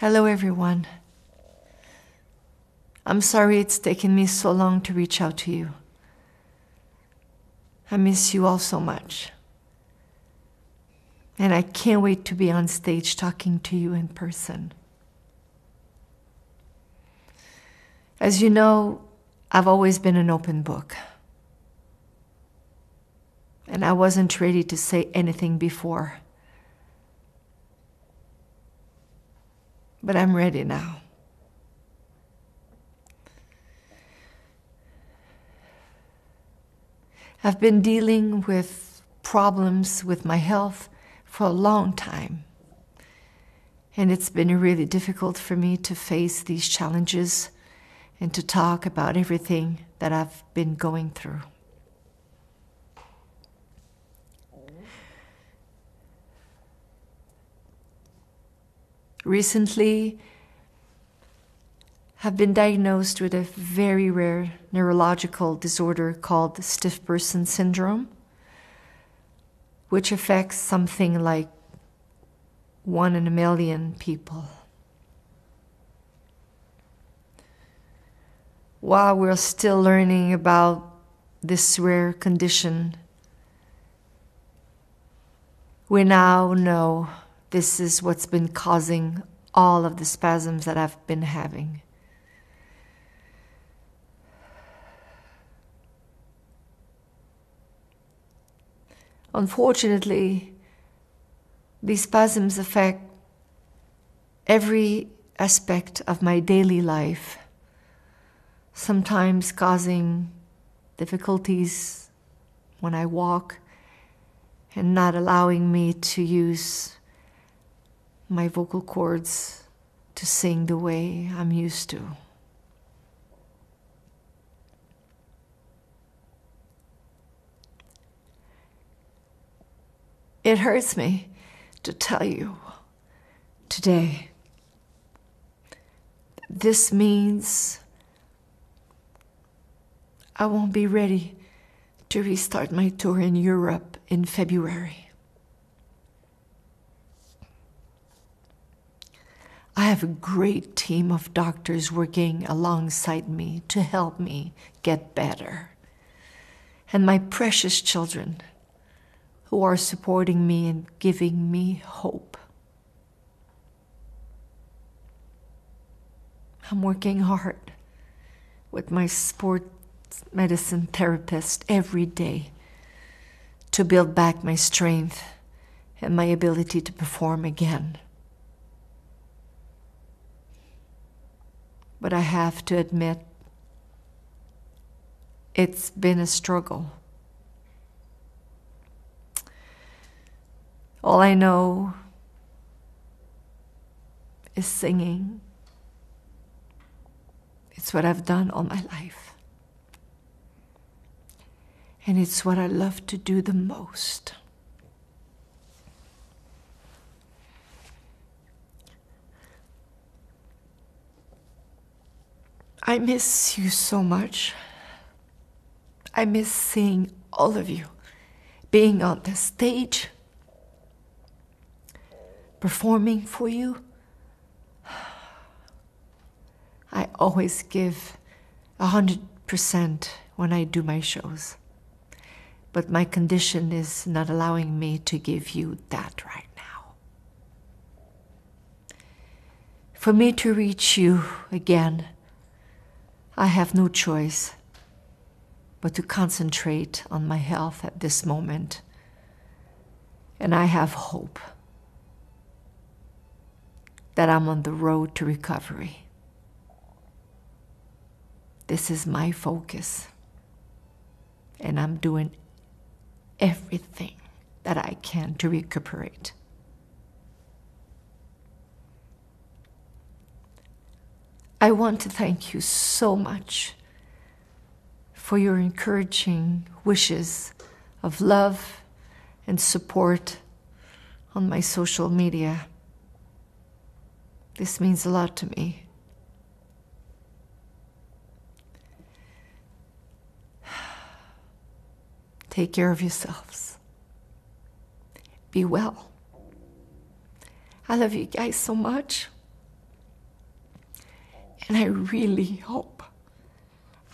Hello everyone. I'm sorry it's taken me so long to reach out to you. I miss you all so much. And I can't wait to be on stage talking to you in person. As you know, I've always been an open book. And I wasn't ready to say anything before. But I'm ready now. I've been dealing with problems with my health for a long time. And it's been really difficult for me to face these challenges and to talk about everything that I've been going through. Recently, I've been diagnosed with a very rare neurological disorder called stiff person syndrome, which affects something like 1 in a million people. While we're still learning about this rare condition, we now know this is what's been causing all of the spasms that I've been having. Unfortunately, these spasms affect every aspect of my daily life, sometimes causing difficulties when I walk and not allowing me to use my vocal cords to sing the way I'm used to. It hurts me to tell you today. This means I won't be ready to restart my tour in Europe in February. I have a great team of doctors working alongside me to help me get better. And my precious children who are supporting me and giving me hope. I'm working hard with my sports medicine therapist every day to build back my strength and my ability to perform again. But I have to admit, it's been a struggle. All I know is singing. It's what I've done all my life. And it's what I love to do the most. I miss you so much. I miss seeing all of you, being on the stage, performing for you. I always give 100% when I do my shows. But my condition is not allowing me to give you that right now. For me to reach you again, I have no choice but to concentrate on my health at this moment. And I have hope that I'm on the road to recovery. This is my focus. And I'm doing everything that I can to recuperate. I want to thank you so much for your encouraging wishes of love and support on my social media. This means a lot to me. Take care of yourselves. Be well. I love you guys so much. And I really hope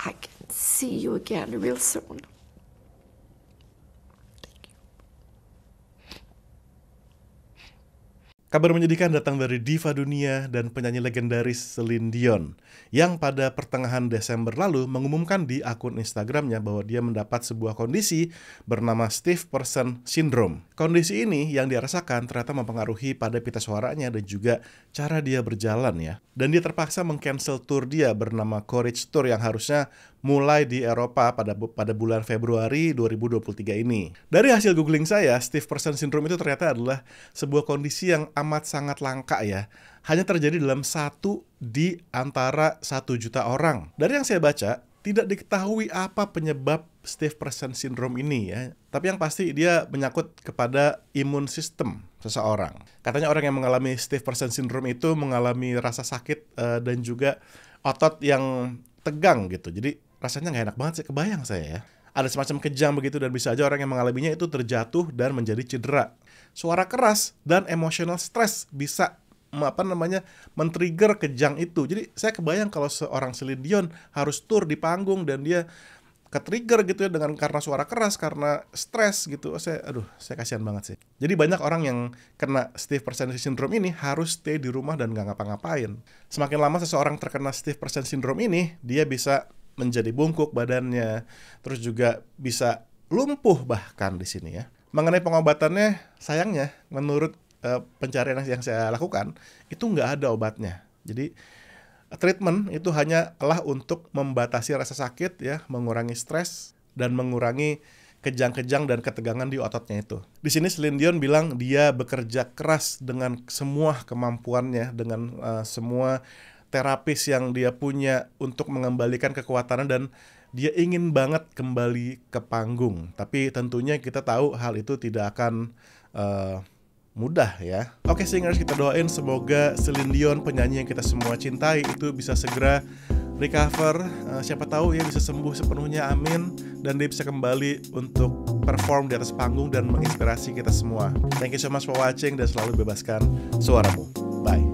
I can see you again real soon. Kabar menyedihkan datang dari diva dunia dan penyanyi legendaris Celine Dion yang pada pertengahan Desember lalu mengumumkan di akun Instagramnya bahwa dia mendapat sebuah kondisi bernama stiff person syndrome. Kondisi ini yang dia rasakan ternyata mempengaruhi pada pita suaranya dan juga cara dia berjalan ya. Dan dia terpaksa meng-cancel tour dia bernama Courage Tour yang harusnya mulai di Eropa pada bulan Februari 2023 ini. Dari hasil googling saya, stiff person syndrome itu ternyata adalah sebuah kondisi yang amat sangat langka ya. Hanya terjadi dalam 1 di antara 1 juta orang. Dari yang saya baca, tidak diketahui apa penyebab stiff person syndrome ini ya. Tapi yang pasti dia menyangkut kepada imun sistem seseorang. Katanya orang yang mengalami stiff person syndrome itu mengalami rasa sakit dan juga otot yang tegang gitu. Jadi rasanya nggak enak banget sih, kebayang saya ya. Ada semacam kejang begitu dan bisa aja orang yang mengalaminya itu terjatuh dan menjadi cedera. Suara keras dan emotional stress bisa men-trigger kejang itu. Jadi saya kebayang kalau seorang Celine Dion harus tour di panggung dan dia ke-trigger gitu ya karena suara keras, karena stres gitu. Saya kasihan banget sih. Jadi banyak orang yang kena stiff person syndrome ini harus stay di rumah dan nggak ngapa-ngapain. Semakin lama seseorang terkena stiff person syndrome ini, dia bisa menjadi bungkuk badannya, terus juga bisa lumpuh bahkan di sini ya. Mengenai pengobatannya, sayangnya menurut pencarian yang saya lakukan itu nggak ada obatnya. Jadi treatment itu hanyalah untuk membatasi rasa sakit ya, mengurangi stres dan mengurangi kejang-kejang dan ketegangan di ototnya itu. Di sini Celine Dion bilang dia bekerja keras dengan semua kemampuannya, dengan semua terapis yang dia punya untuk mengembalikan kekuatan dan dia ingin banget kembali ke panggung. Tapi tentunya kita tahu hal itu tidak akan mudah ya. Oke singers, kita doain semoga Celine Dion, penyanyi yang kita semua cintai, itu bisa segera recover. Siapa tahu ya bisa sembuh sepenuhnya, amin. Dan dia bisa kembali untuk perform di atas panggung dan menginspirasi kita semua. Thank you so much for watching dan selalu bebaskan suaramu. Bye.